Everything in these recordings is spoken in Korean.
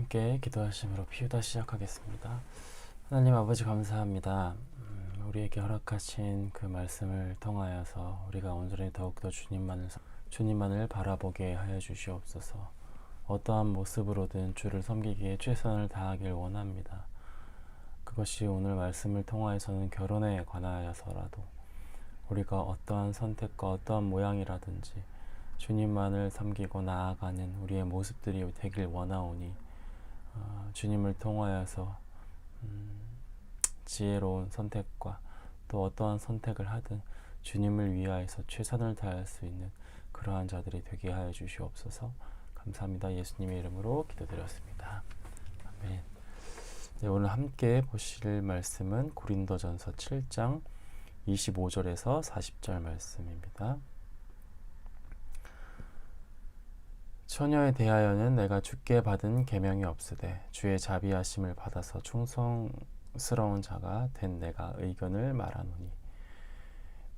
함께 기도하심으로 피우다 시작하겠습니다. 하나님 아버지 감사합니다. 우리에게 허락하신 그 말씀을 통하여서 우리가 온전히 더욱더 주님만을 바라보게 하여 주시옵소서. 어떠한 모습으로든 주를 섬기기에 최선을 다하길 원합니다. 그것이 오늘 말씀을 통하여서는 결혼에 관하여서라도 우리가 어떠한 선택과 어떠한 모양이라든지 주님만을 섬기고 나아가는 우리의 모습들이 되길 원하오니 주님을 통하여서 지혜로운 선택과 또 어떠한 선택을 하든 주님을 위하여서 최선을 다할 수 있는 그러한 자들이 되게 하여 주시옵소서. 감사합니다. 예수님의 이름으로 기도드렸습니다. 아멘. 네, 오늘 함께 보실 말씀은 고린도전서 7장 25절에서 40절 말씀입니다. 처녀에 대하여는 내가 주께 받은 계명이 없으되 주의 자비하심을 받아서 충성스러운 자가 된 내가 의견을 말하노니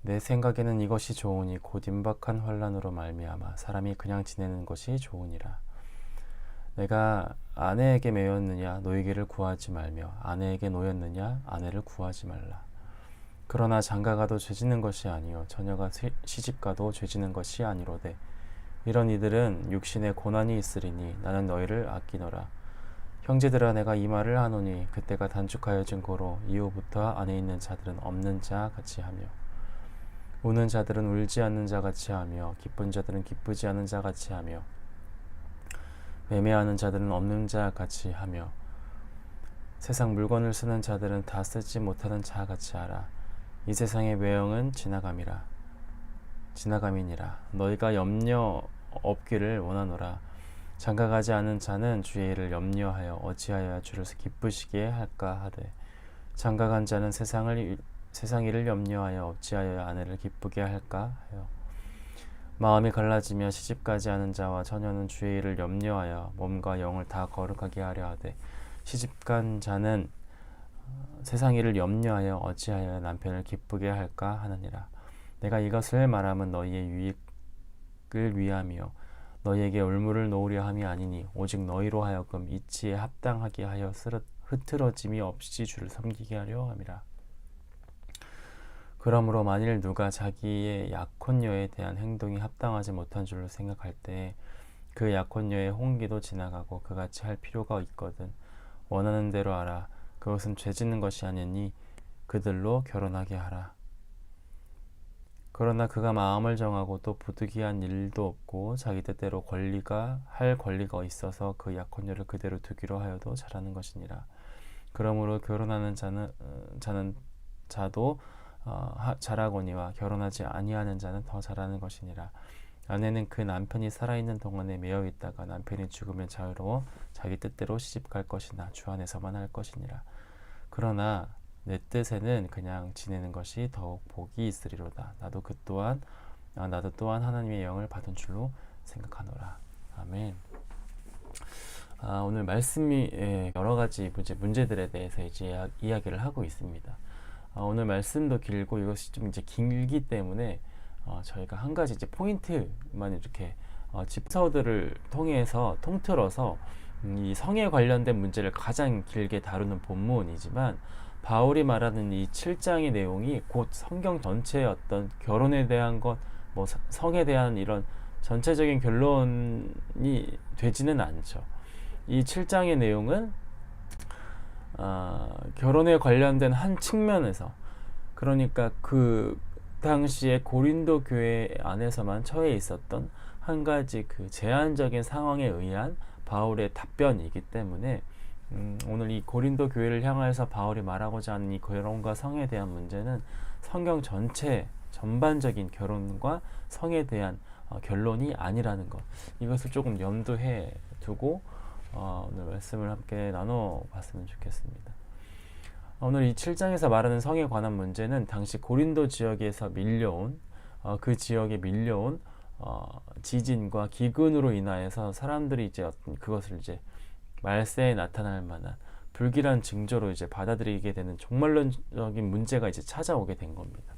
내 생각에는 이것이 좋으니 곧 임박한 환난으로 말미암아 사람이 그냥 지내는 것이 좋으니라. 내가 아내에게 매였느냐 노예게를 구하지 말며 아내에게 노였느냐 아내를 구하지 말라. 그러나 장가가도 죄짓는 것이 아니요 처녀가 시집가도 죄짓는 것이 아니로되 이런 이들은 육신에 고난이 있으리니 나는 너희를 아끼노라. 형제들아 내가 이 말을 하노니 그때가 단축하여진 고로 이후부터 안에 있는 자들은 없는 자 같이 하며 우는 자들은 울지 않는 자 같이 하며 기쁜 자들은 기쁘지 않은 자 같이 하며 매매하는 자들은 없는 자 같이 하며 세상 물건을 쓰는 자들은 다 쓰지 못하는 자 같이 하라. 이 세상의 외형은 지나감이니라. 너희가 염려 없기를 원하노라. 장가가지 않은 자는 주의 일을 염려하여 어찌하여 주를 기쁘시게 할까 하되 장가간 자는 세상 일을 염려하여 어찌하여 아내를 기쁘게 할까 하여 마음이 갈라지며 시집가지 않은 자와 처녀는 주의 일을 염려하여 몸과 영을 다 거룩하게 하려 하되 시집간 자는 세상 일을 염려하여 어찌하여 남편을 기쁘게 할까 하느니라. 내가 이것을 말하면 너희의 유익을 위하며 너희에게 올무를 놓으려 함이 아니니 오직 너희로 하여금 이치에 합당하게 하여 흐트러짐이 없이 주를 섬기게 하려 함이라. 그러므로 만일 누가 자기의 약혼녀에 대한 행동이 합당하지 못한 줄로 생각할 때 그 약혼녀의 홍기도 지나가고 그같이 할 필요가 있거든 원하는 대로 하라. 그것은 죄짓는 것이 아니니 그들로 결혼하게 하라. 그러나 그가 마음을 정하고 또 부득이한 일도 없고 자기 뜻대로 할 권리가 있어서 그 약혼녀를 그대로 두기로 하여도 잘하는 것이니라. 그러므로 결혼하는 자도 잘하거니와 결혼하지 아니하는 자는 더 잘하는 것이니라. 아내는 그 남편이 살아있는 동안에 매여 있다가 남편이 죽으면 자유로워 자기 뜻대로 시집갈 것이나 주 안에서만 할 것이니라. 그러나 내 뜻에는 그냥 지내는 것이 더욱 복이 있으리로다. 나도 또한 하나님의 영을 받은 줄로 생각하노라. 아멘. 오늘 말씀이 여러 가지 문제들에 대해서 이제 이야기를 하고 있습니다. 오늘 말씀도 길고 이것이 좀 이제 길기 때문에 저희가 한 가지 이제 포인트만 이렇게 집서들을 통해서 통틀어서 이 성에 관련된 문제를 가장 길게 다루는 본문이지만 바울이 말하는 이 7장의 내용이 곧 성경 전체의 어떤 결혼에 대한 것, 뭐 성에 대한 이런 전체적인 결론이 되지는 않죠. 이 7장의 내용은 결혼에 관련된 한 측면에서, 그러니까 그 당시에 고린도 교회 안에서만 처해 있었던 한 가지 그 제한적인 상황에 의한 바울의 답변이기 때문에 오늘 이 고린도 교회를 향하여서 바울이 말하고자 하는 이 결혼과 성에 대한 문제는 성경 전체 전반적인 결혼과 성에 대한 결론이 아니라는 것, 이것을 조금 염두해 두고 오늘 말씀을 함께 나눠봤으면 좋겠습니다. 오늘 이 7장에서 말하는 성에 관한 문제는 당시 고린도 지역에서 밀려온 그 지역에 밀려온 지진과 기근으로 인하여서 사람들이 이제 그것을 이제 말세에 나타날 만한 불길한 징조로 이제 받아들이게 되는 종말론적인 문제가 이제 찾아오게 된 겁니다.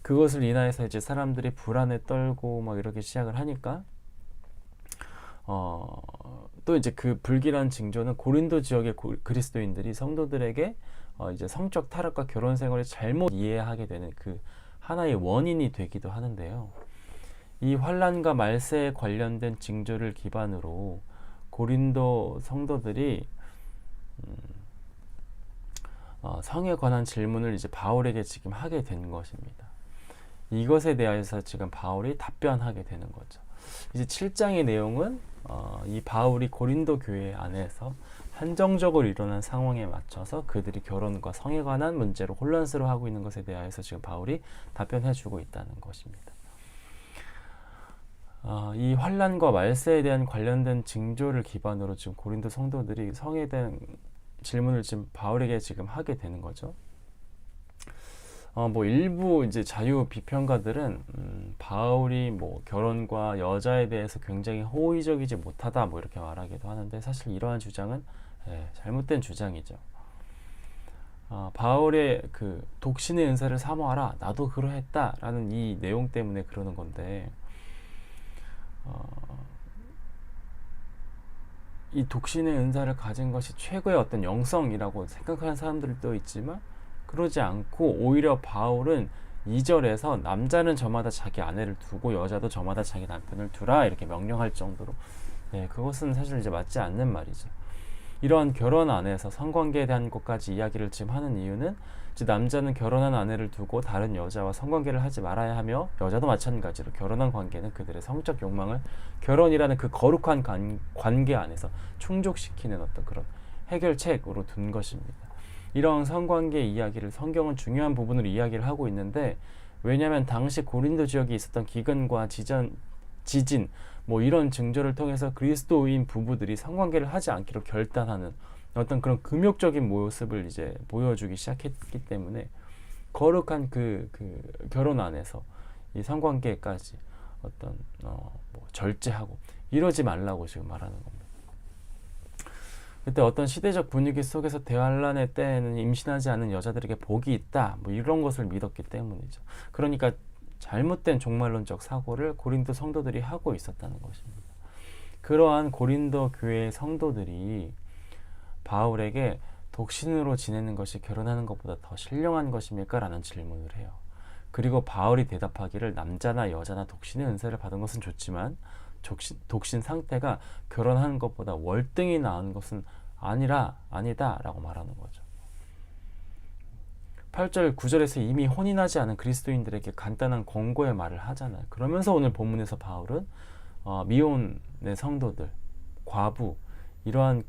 그것을 인하여서 이제 사람들이 불안에 떨고 막 이렇게 시작을 하니까 또 이제 그 불길한 징조는 고린도 지역의 그리스도인들이 성도들에게 이제 성적 타락과 결혼 생활을 잘못 이해하게 되는 그 하나의 원인이 되기도 하는데요. 이 환난과 말세에 관련된 징조를 기반으로 고린도 성도들이 성에 관한 질문을 이제 바울에게 지금 하게 된 것입니다. 이것에 대해서 지금 바울이 답변하게 되는 거죠. 이제 7장의 내용은 이 바울이 고린도 교회 안에서 한정적으로 일어난 상황에 맞춰서 그들이 결혼과 성에 관한 문제로 혼란스러워하고 있는 것에 대해서 지금 바울이 답변해주고 있다는 것입니다. 이 환난과 말세에 대한 관련된 징조를 기반으로 지금 고린도 성도들이 성에 대한 질문을 지금 바울에게 지금 하게 되는 거죠. 뭐 일부 이제 자유 비평가들은 바울이 뭐 결혼과 여자에 대해서 굉장히 호의적이지 못하다 뭐 이렇게 말하기도 하는데, 사실 이러한 주장은 잘못된 주장이죠. 바울의 그 독신의 은사를 사모하라, 나도 그러했다라는 이 내용 때문에 그러는 건데, 이 독신의 은사를 가진 것이 최고의 어떤 영성이라고 생각하는 사람들도 있지만, 그러지 않고 오히려 바울은 2절에서 남자는 저마다 자기 아내를 두고 여자도 저마다 자기 남편을 두라 이렇게 명령할 정도로, 그것은 사실 이제 맞지 않는 말이죠. 이러한 결혼 안에서 성관계에 대한 것까지 이야기를 지금 하는 이유는, 이제 남자는 결혼한 아내를 두고 다른 여자와 성관계를 하지 말아야 하며, 여자도 마찬가지로 결혼한 관계는 그들의 성적 욕망을 결혼이라는 그 거룩한 관계 안에서 충족시키는 어떤 그런 해결책으로 둔 것입니다. 이런 성관계 이야기를 성경은 중요한 부분으로 이야기를 하고 있는데, 왜냐하면 당시 고린도 지역에 있었던 기근과 지진 뭐 이런 징조를 통해서 그리스도인 부부들이 성관계를 하지 않기로 결단하는 어떤 그런 금욕적인 모습을 이제 보여주기 시작했기 때문에, 거룩한 그 결혼 안에서 이 성관계까지 어떤 뭐 절제하고 이러지 말라고 지금 말하는 겁니다. 그때 어떤 시대적 분위기 속에서 대환란의 때에는 임신하지 않은 여자들에게 복이 있다 뭐 이런 것을 믿었기 때문이죠. 그러니까 잘못된 종말론적 사고를 고린도 성도들이 하고 있었다는 것입니다. 그러한 고린도 교회의 성도들이 바울에게 독신으로 지내는 것이 결혼하는 것보다 더 신령한 것입니까? 라는 질문을 해요. 그리고 바울이 대답하기를, 남자나 여자나 독신의 은사를 받은 것은 좋지만 독신 상태가 결혼하는 것보다 월등히 나은 것은 아니다 라고 말하는 거죠. 8절 9절에서 이미 혼인하지 않은 그리스도인들에게 간단한 권고의 말을 하잖아요. 그러면서 오늘 본문에서 바울은 미혼의 성도들, 과부 이러한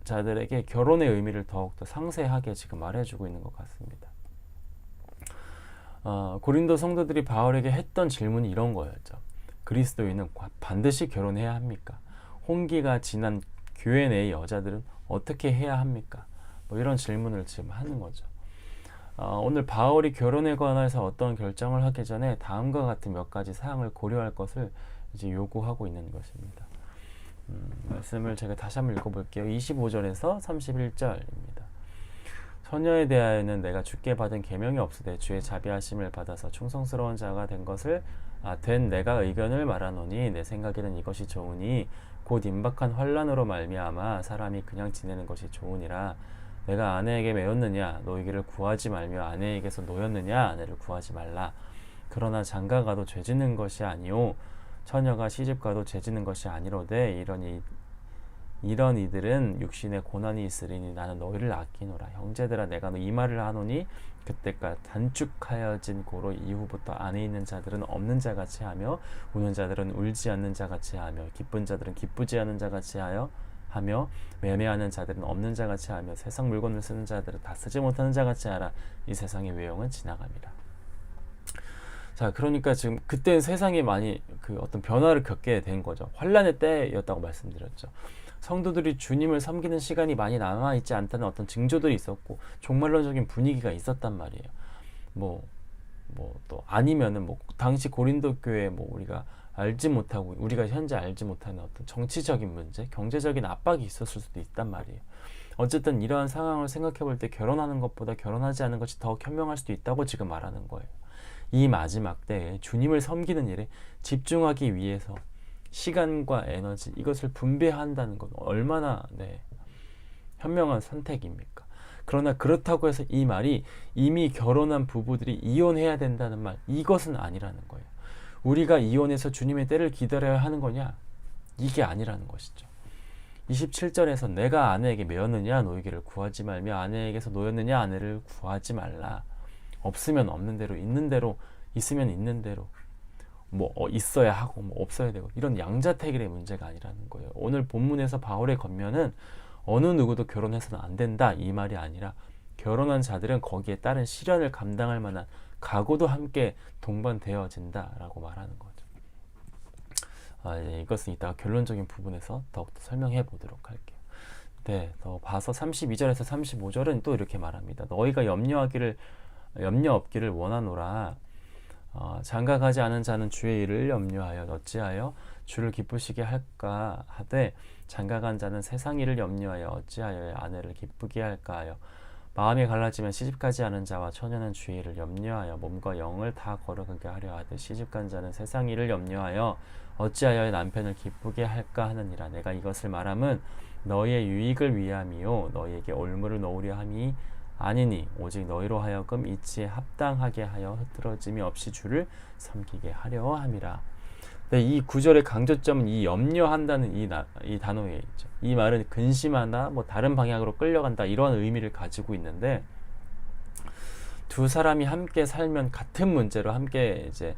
자들에게 결혼의 의미를 더욱더 상세하게 지금 말해주고 있는 것 같습니다. 고린도 성도들이 바울에게 했던 질문이 이런 거였죠. 그리스도인은 반드시 결혼해야 합니까? 혼기가 지난 교회 내의 여자들은 어떻게 해야 합니까? 뭐 이런 질문을 지금 하는 거죠. 오늘 바울이 결혼에 관해서 어떤 결정을 하기 전에 다음과 같은 몇 가지 사항을 고려할 것을 이제 요구하고 있는 것입니다. 말씀을 제가 다시 한번 읽어볼게요. 25절에서 31절입니다. 처녀에 대하여는 내가 주께 받은 계명이 없으되 주의 자비하심을 받아서 충성스러운 자가 된 내가 의견을 말하노니, 내 생각에는 이것이 좋으니 곧 임박한 환난으로 말미암아 사람이 그냥 지내는 것이 좋으니라. 내가 아내에게 매였느냐? 너희에게를 구하지 말며 아내에게서 노였느냐? 아내를 구하지 말라. 그러나 장가가도 죄짓는 것이 아니오 처녀가 시집가도 죄짓는 것이 아니로되 이런 이들은 육신에 고난이 있으리니 나는 너희를 아끼노라. 형제들아, 내가 이 말을 하노니 그때까지 단축하여진 고로 이후부터 안에 있는 자들은 없는 자같이 하며, 우는 자들은 울지 않는 자같이 하며, 기쁜 자들은 기쁘지 않은 자같이 하며 매매하는 자들은 없는 자같이 하며, 세상 물건을 쓰는 자들은 다 쓰지 못하는 자같이 하라. 이 세상의 외형은 지나갑니다. 자, 그러니까 지금 그때 세상이 많이 그 어떤 변화를 겪게 된 거죠. 환란의 때였다고 말씀드렸죠. 성도들이 주님을 섬기는 시간이 많이 남아있지 않다는 어떤 징조들이 있었고, 종말론적인 분위기가 있었단 말이에요. 또 아니면은 당시 고린도 교회 우리가 현재 알지 못하는 어떤 정치적인 문제, 경제적인 압박이 있었을 수도 있단 말이에요. 어쨌든 이러한 상황을 생각해 볼 때 결혼하는 것보다 결혼하지 않은 것이 더 현명할 수도 있다고 지금 말하는 거예요. 이 마지막 때에 주님을 섬기는 일에 집중하기 위해서 시간과 에너지 이것을 분배한다는 건 얼마나 현명한 선택입니까? 그러나 그렇다고 해서 이 말이 이미 결혼한 부부들이 이혼해야 된다는 말, 이것은 아니라는 거예요. 우리가 이혼해서 주님의 때를 기다려야 하는 거냐? 이게 아니라는 것이죠. 27절에서 내가 아내에게 매였느냐 노이기를 구하지 말며 아내에게서 노였느냐 아내를 구하지 말라. 없으면 없는 대로, 있는 대로, 있으면 있는 대로, 있어야 하고 없어야 되고, 이런 양자택일의 문제가 아니라는 거예요. 오늘 본문에서 바울의 권면은 어느 누구도 결혼해서는 안 된다 이 말이 아니라, 결혼한 자들은 거기에 따른 시련을 감당할 만한 각오도 함께 동반되어진다라고 말하는 거죠. 이것은 이따가 결론적인 부분에서 더욱더 설명해 보도록 할게요. 더 봐서 32절에서 35절은 또 이렇게 말합니다. 너희가 염려 없기를 원하노라. 장가가지 않은 자는 주의 일을 염려하여 어찌하여 주를 기쁘시게 할까 하되, 장가간 자는 세상 일을 염려하여 어찌하여 아내를 기쁘게 할까 하여, 마음이 갈라지면 시집가지 않은 자와 처녀는 주의 일을 염려하여 몸과 영을 다 거룩하게 하려 하되, 시집간 자는 세상 일을 염려하여 어찌하여 남편을 기쁘게 할까 하느니라. 내가 이것을 말함은 너희의 유익을 위함이요 너희에게 올무를 놓으려 함이 아니니, 오직 너희로 하여금 이치에 합당하게 하여 흐트러짐이 없이 주를 섬기게 하려 함이라. 이 구절의 강조점은 이 염려한다는 이 단어에 있죠. 이 말은 근심하다, 다른 방향으로 끌려간다, 이런 의미를 가지고 있는데, 두 사람이 함께 살면 같은 문제로 함께 이제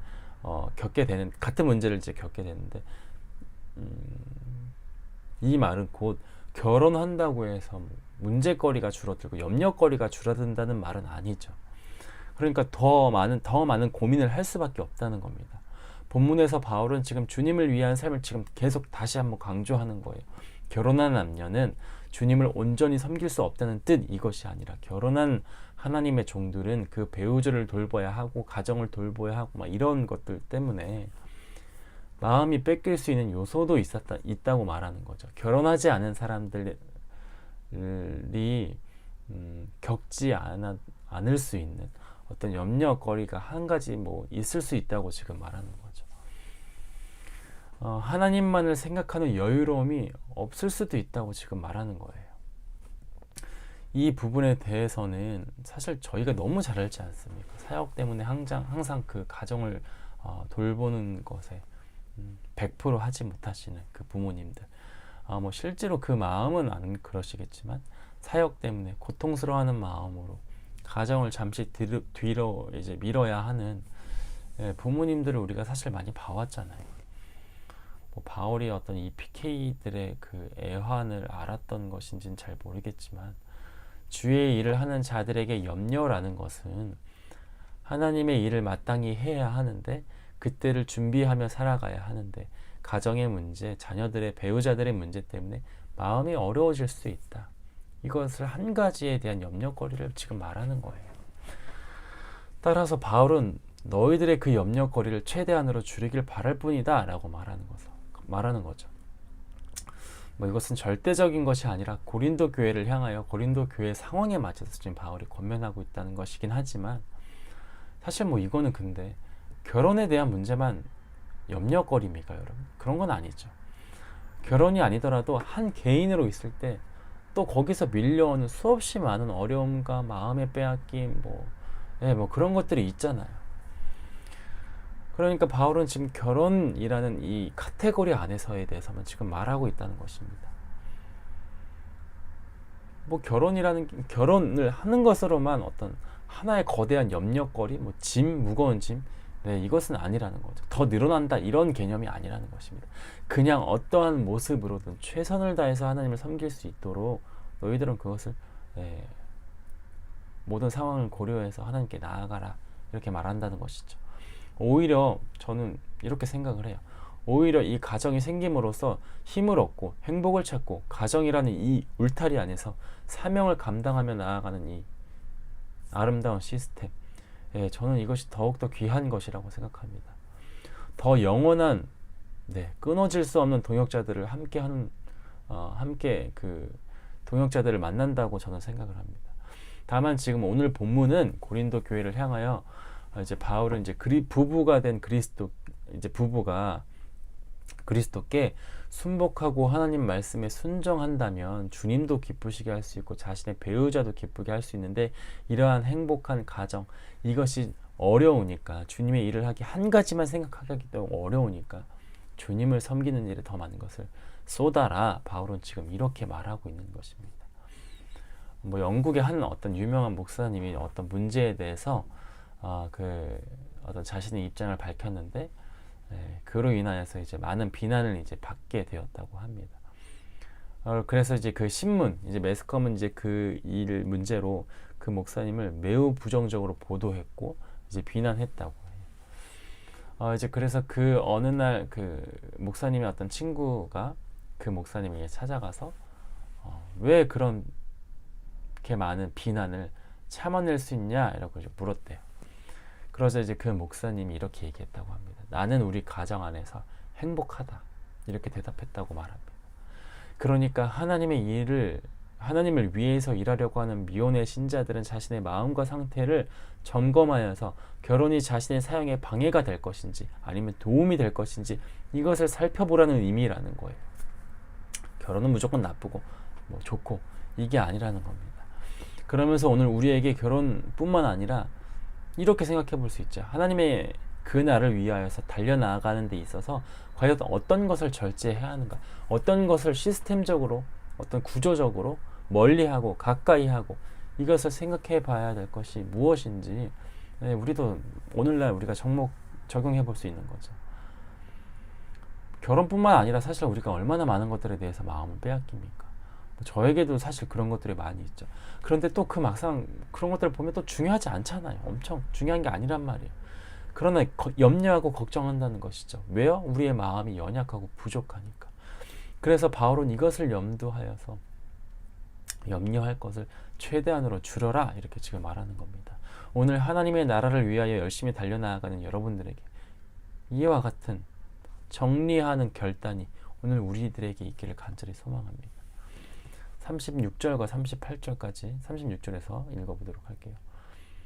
같은 문제를 이제 겪게 되는데, 이 말은 곧 결혼한다고 해서 문제거리가 줄어들고 염려거리가 줄어든다는 말은 아니죠. 그러니까 더 많은 고민을 할 수밖에 없다는 겁니다. 본문에서 바울은 지금 주님을 위한 삶을 지금 계속 다시 한번 강조하는 거예요. 결혼한 남녀는 주님을 온전히 섬길 수 없다는 뜻, 이것이 아니라 있는 하나님의 종들은 그 배우자를 돌봐야 하고 가정을 돌봐야 하고 이런 것들 때문에 마음이 뺏길 수 있는 요소도 있다고 말하는 거죠. 결혼하지 않은 사람들이 겪지 않을 수 있는 어떤 염려거리가 한 가지 있을 수 있다고 지금 말하는 거죠. 하나님만을 생각하는 여유로움이 없을 수도 있다고 지금 말하는 거예요. 이 부분에 대해서는 사실 저희가 너무 잘 알지 않습니까? 사역 때문에 항상 그 가정을 돌보는 것에 100% 하지 못하시는 그 부모님들, 실제로 그 마음은 안 그러시겠지만 사역 때문에 고통스러워하는 마음으로 가정을 잠시 뒤로 이제 밀어야 하는 부모님들을 우리가 사실 많이 봐왔잖아요. 바울이 어떤 이 PK들의 그 애환을 알았던 것인지는 잘 모르겠지만, 주의 일을 하는 자들에게 염려라는 것은 하나님의 일을 마땅히 해야 하는데, 그때를 준비하며 살아가야 하는데, 가정의 문제, 자녀들의 배우자들의 문제 때문에 마음이 어려워질 수 있다. 이것을 한 가지에 대한 염려거리를 지금 말하는 거예요. 따라서 바울은 너희들의 그 염려거리를 최대한으로 줄이길 바랄 뿐이다 라고 말하는 거죠. 이것은 절대적인 것이 아니라 고린도 교회를 향하여 고린도 교회 상황에 맞춰서 지금 바울이 권면하고 있다는 것이긴 하지만, 사실 이거는 근데 결혼에 대한 문제만 염려거리입니까, 여러분? 그런 건 아니죠. 결혼이 아니더라도 한 개인으로 있을 때 또 거기서 밀려오는 수없이 많은 어려움과 마음의 빼앗김, 그런 것들이 있잖아요. 그러니까 바울은 지금 결혼이라는 이 카테고리 안에서에 대해서만 지금 말하고 있다는 것입니다. 결혼을 하는 것으로만 어떤 하나의 거대한 염려거리, 무거운 짐, 이것은 아니라는 거죠. 더 늘어난다, 이런 개념이 아니라는 것입니다. 그냥 어떠한 모습으로든 최선을 다해서 하나님을 섬길 수 있도록 너희들은 그것을 모든 상황을 고려해서 하나님께 나아가라, 이렇게 말한다는 것이죠. 오히려 저는 이렇게 생각을 해요. 오히려 이 가정이 생김으로써 힘을 얻고 행복을 찾고 가정이라는 이 울타리 안에서 사명을 감당하며 나아가는 이 아름다운 시스템, 저는 이것이 더욱더 귀한 것이라고 생각합니다. 더 영원한 끊어질 수 없는 동역자들을 함께 그 동역자들을 만난다고 저는 생각을 합니다. 다만 지금 오늘 본문은 고린도 교회를 향하여 부부가 된 부부가 그리스도께 순복하고 하나님 말씀에 순종한다면 주님도 기쁘시게 할 수 있고 자신의 배우자도 기쁘게 할 수 있는데, 이러한 행복한 가정, 이것이 어려우니까, 주님의 일을 하기 한 가지만 생각하기 때문에 어려우니까 주님을 섬기는 일에 더 많은 것을 쏟아라. 바울은 지금 이렇게 말하고 있는 것입니다. 뭐 영국의 한 어떤 유명한 목사님이 어떤 문제에 대해서 어떤 자신의 입장을 밝혔는데, 그로 인하여서 이제 많은 비난을 이제 받게 되었다고 합니다. 그래서 이제 그 신문, 이제 매스컴은 이제 그 일 문제로 그 목사님을 매우 부정적으로 보도했고 이제 비난했다고 해요. 이제 그래서 그 어느 날 그 목사님의 어떤 친구가 그 목사님에게 찾아가서 왜 그렇게 많은 비난을 참아낼 수 있냐 이라고 이제 물었대요. 그러자 이제 그 목사님이 이렇게 얘기했다고 합니다. 나는 우리 가정 안에서 행복하다, 이렇게 대답했다고 말합니다. 그러니까 하나님을 위해서 일하려고 하는 미혼의 신자들은 자신의 마음과 상태를 점검하여서 결혼이 자신의 사역에 방해가 될 것인지 아니면 도움이 될 것인지 이것을 살펴보라는 의미라는 거예요. 결혼은 무조건 나쁘고 뭐 좋고 이게 아니라는 겁니다. 그러면서 오늘 우리에게 결혼뿐만 아니라 이렇게 생각해 볼 수 있죠. 하나님의 그 날을 위하여서 달려나가는 데 있어서 과연 어떤 것을 절제해야 하는가, 어떤 것을 시스템적으로, 어떤 구조적으로 멀리하고 가까이하고, 이것을 생각해 봐야 될 것이 무엇인지 우리도 오늘날 우리가 적용해 볼 수 있는 거죠. 결혼뿐만 아니라 사실 우리가 얼마나 많은 것들에 대해서 마음을 빼앗깁니까? 저에게도 사실 그런 것들이 많이 있죠. 그런데 또 그 막상 그런 것들을 보면 또 중요하지 않잖아요. 엄청 중요한 게 아니란 말이에요. 그러나 염려하고 걱정한다는 것이죠. 왜요? 우리의 마음이 연약하고 부족하니까. 그래서 바울은 이것을 염두하여서 염려할 것을 최대한으로 줄여라, 이렇게 지금 말하는 겁니다. 오늘 하나님의 나라를 위하여 열심히 달려나가는 여러분들에게 이와 같은 정리하는 결단이 오늘 우리들에게 있기를 간절히 소망합니다. 36절과 38절까지 36절에서 읽어보도록 할게요.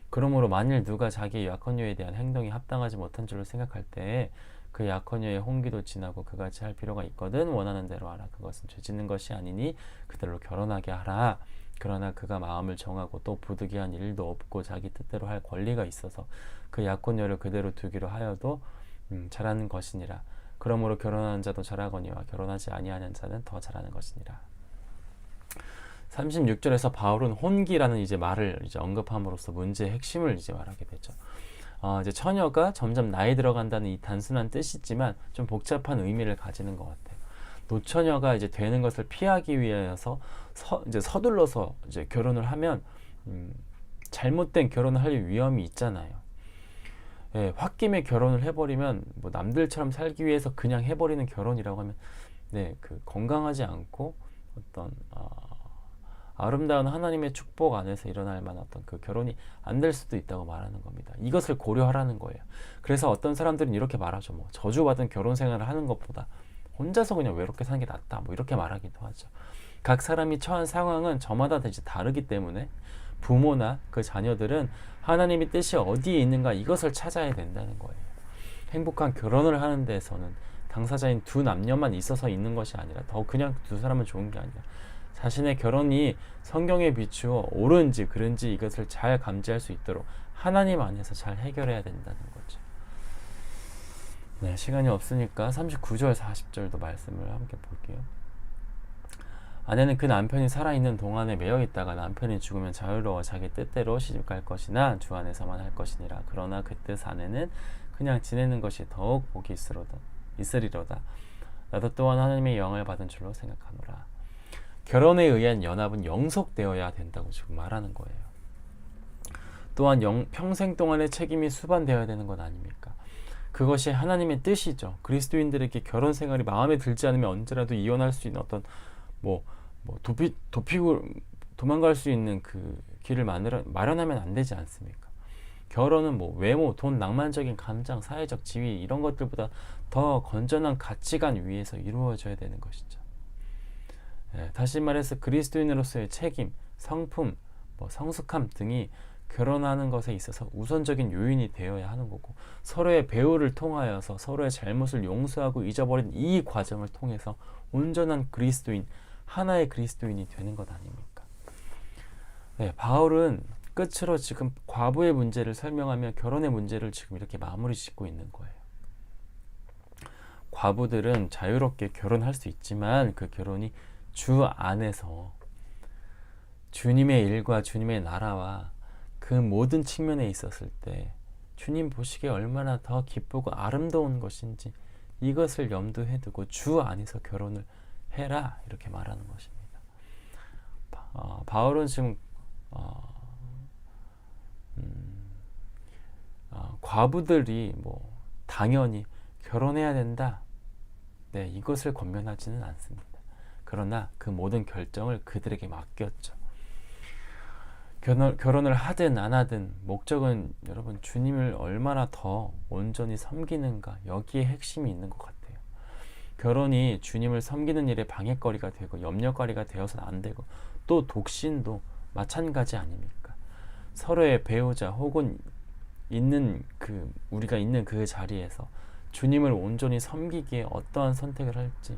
그러므로 만일 누가 자기의 약혼녀에 대한 행동이 합당하지 못한 줄로 생각할 때에 그 약혼녀의 홍기도 지나고 그같이 할 필요가 있거든 원하는 대로 하라. 그것은 죄짓는 것이 아니니 그들로 결혼하게 하라. 그러나 그가 마음을 정하고 또 부득이한 일도 없고 자기 뜻대로 할 권리가 있어서 그 약혼녀를 그대로 두기로 하여도 잘하는 것이니라. 그러므로 결혼하는 자도 잘하거니와 결혼하지 아니하는 자는 더 잘하는 것이니라. 36절에서 바울은 혼기라는 이제 말을 이제 언급함으로써 문제의 핵심을 이제 말하게 되죠. 이제 처녀가 점점 나이 들어간다는 이 단순한 뜻이지만 좀 복잡한 의미를 가지는 것 같아요. 노처녀가 이제 되는 것을 피하기 위해서 이제 서둘러서 이제 결혼을 하면 잘못된 결혼을 할 위험이 있잖아요. 예, 홧김에 결혼을 해버리면 뭐 남들처럼 살기 위해서 그냥 해버리는 결혼이라고 하면 그 건강하지 않고 어떤 아름다운 하나님의 축복 안에서 일어날 만한 어떤 그 결혼이 안 될 수도 있다고 말하는 겁니다. 이것을 고려하라는 거예요. 그래서 어떤 사람들은 이렇게 말하죠. 뭐 저주받은 결혼 생활을 하는 것보다 혼자서 그냥 외롭게 사는 게 낫다, 뭐 이렇게 말하기도 하죠. 각 사람이 처한 상황은 저마다 다르기 때문에 부모나 그 자녀들은 하나님의 뜻이 어디에 있는가 이것을 찾아야 된다는 거예요. 행복한 결혼을 하는 데서는 당사자인 두 남녀만 있어서 있는 것이 아니라 더 그냥 두 사람은 좋은 게 아니라 자신의 결혼이 성경에 비추어 옳은지 그른지 이것을 잘 감지할 수 있도록 하나님 안에서 잘 해결해야 된다는 거죠. 네, 시간이 없으니까 39절 40절도 말씀을 함께 볼게요. 아내는 그 남편이 살아있는 동안에 매여 있다가 남편이 죽으면 자유로워 자기 뜻대로 시집갈 것이나 주 안에서만 할 것이니라. 그러나 그 뜻 안에는 그냥 지내는 것이 더욱 복이 있으리로다. 나도 또한 하나님의 영을 받은 줄로 생각하노라. 결혼에 의한 연합은 영속되어야 된다고 지금 말하는 거예요. 또한 평생 동안의 책임이 수반되어야 되는 것 아닙니까? 그것이 하나님의 뜻이죠. 그리스도인들에게 결혼 생활이 마음에 들지 않으면 언제라도 이혼할 수 있는 어떤 도피고 도망갈 수 있는 그 길을 마련하면 안 되지 않습니까? 결혼은 외모, 돈, 낭만적인 감정, 사회적 지위 이런 것들보다 더 건전한 가치관 위에서 이루어져야 되는 것이죠. 다시 말해서 그리스도인으로서의 책임, 성품, 성숙함 등이 결혼하는 것에 있어서 우선적인 요인이 되어야 하는 거고, 서로의 배우를 통하여서 서로의 잘못을 용서하고 잊어버린 이 과정을 통해서 온전한 그리스도인, 하나의 그리스도인이 되는 것 아닙니까? 네, 바울은 끝으로 지금 과부의 문제를 설명하며 결혼의 문제를 지금 이렇게 마무리 짓고 있는 거예요. 과부들은 자유롭게 결혼할 수 있지만 그 결혼이 주 안에서 주님의 일과 주님의 나라와 그 모든 측면에 있었을 때 주님 보시기에 얼마나 더 기쁘고 아름다운 것인지 이것을 염두에 두고 주 안에서 결혼을 해라, 이렇게 말하는 것입니다. 바울은 지금 과부들이 뭐 당연히 결혼해야 된다, 네, 이것을 권면하지는 않습니다. 그러나 그 모든 결정을 그들에게 맡겼죠. 결혼을 하든 안 하든 목적은 여러분 주님을 얼마나 더 온전히 섬기는가, 여기에 핵심이 있는 것 같아요. 결혼이 주님을 섬기는 일에 방해거리가 되고 염려거리가 되어서는 안 되고, 또 독신도 마찬가지 아닙니까? 서로의 배우자 혹은 우리가 있는 그 자리에서 주님을 온전히 섬기기에 어떠한 선택을 할지,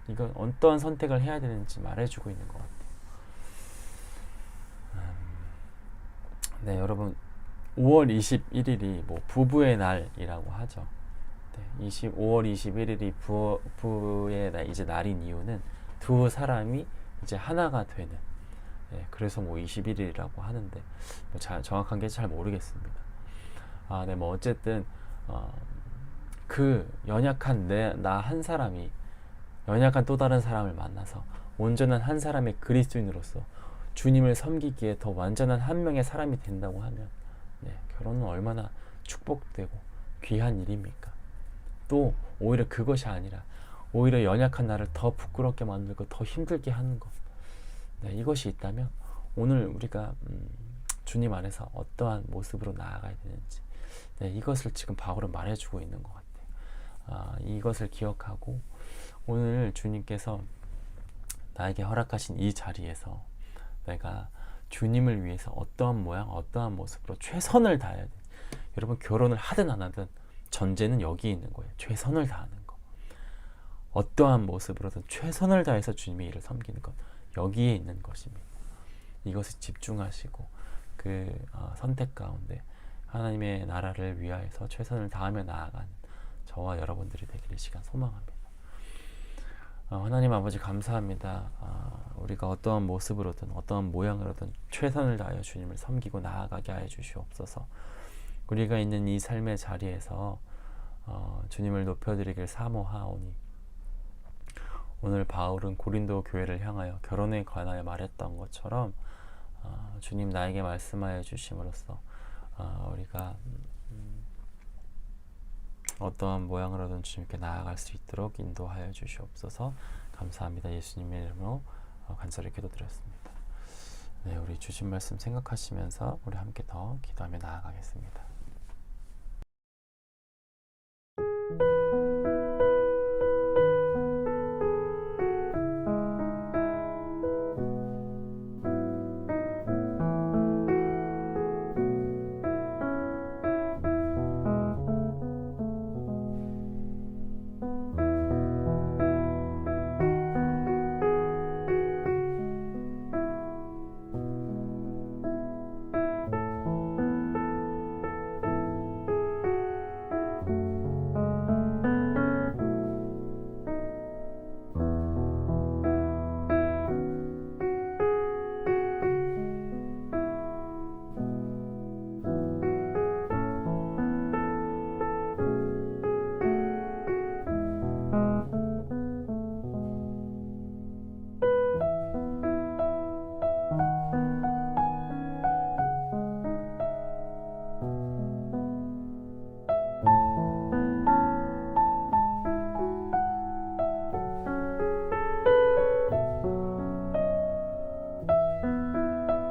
이건 어떠한 선택을 해야 되는지 말해주고 있는 것 같아요. 네, 여러분 5월 21일이 뭐 부부의 날이라고 하죠. 네, 5월 21일이 부부의 날, 이제 날인 이유는 두 사람이 이제 하나가 되는, 네, 그래서 뭐 21일이라고 하는데 뭐 정확한 게 잘 모르겠습니다. 네, 뭐 어쨌든 그 연약한 나 한 사람이 연약한 또 다른 사람을 만나서 온전한 한 사람의 그리스도인으로서 주님을 섬기기에 더 완전한 한 명의 사람이 된다고 하면, 네, 결혼은 얼마나 축복되고 귀한 일입니까? 또 오히려 그것이 아니라 오히려 연약한 나를 더 부끄럽게 만들고 더 힘들게 하는 것, 네, 이것이 있다면 오늘 우리가 주님 안에서 어떠한 모습으로 나아가야 되는지, 네, 이것을 지금 바울은 말해주고 있는 것 같아요. 이것을 기억하고 오늘 주님께서 나에게 허락하신 이 자리에서 내가 주님을 위해서 어떠한 모양, 어떠한 모습으로 최선을 다해야 돼. 여러분, 결혼을 하든 안 하든 전제는 여기 있는 거예요. 최선을 다하는 거. 어떠한 모습으로든 최선을 다해서 주님의 일을 섬기는 것, 여기에 있는 것입니다. 이것에 집중하시고 그 선택 가운데 하나님의 나라를 위하여서 최선을 다하며 나아가는 저와 여러분들이 되기를 시간 소망합니다. 하나님 아버지 감사합니다. 우리가 어떠한 모습으로든 어떠한 모양으로든 최선을 다하여 주님을 섬기고 나아가게 하여 주시옵소서. 우리가 있는 이 삶의 자리에서 주님을 높여드리길 사모하오니, 오늘 바울은 고린도 교회를 향하여 결혼에 관하여 말했던 것처럼 주님 나에게 말씀하여 주심으로써 우리가 어떠한 모양으로든 주님께 나아갈 수 있도록 인도하여 주시옵소서. 감사합니다. 예수님의 이름으로 간절히 기도드렸습니다. 네, 우리 주신 말씀 생각하시면서 우리 함께 더 기도하며 나아가겠습니다.